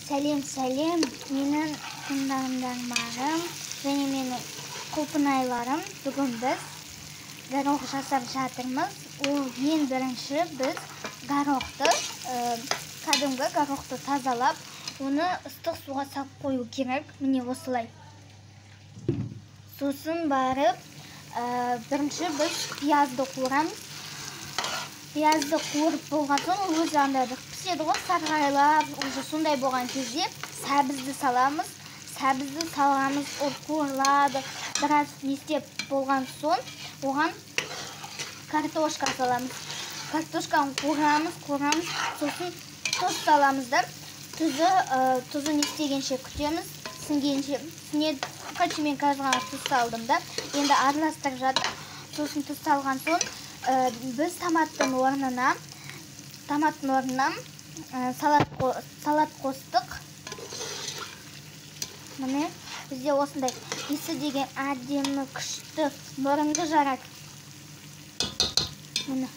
Сәлем, менің тыңдармандарым және менің құлпынайларым. Бүгін біз горох жасап жатырмыз. Ол ең бірінші біз кәдімгі горохты тазалап, оны ыстық суға салып қою керек. Міне осылай. Сосын барып, бірінші біз пиязды қуырамыз. Пиязды қуырып болған соң, өзі андай піседі ғой, сарғайлап, уже сондай болған кезде сәбізді саламыз. Сәбізді салғанымыз ол қуырылады. Біраз нестеп болған соң, оған картошка саламыз. Картошканы қуырамыз, сосын тұз саламыз да, тұзы нестегенше күтеміз, сіңгенше. Қанша мен қазір тұз салдым да, енді араластырып жатыр. Сосын тұз салған соң, біз томаттың орнына салат қостық. Міне, бізде осындай иісі деген әдемі күшті мұрынды жарады. Міне.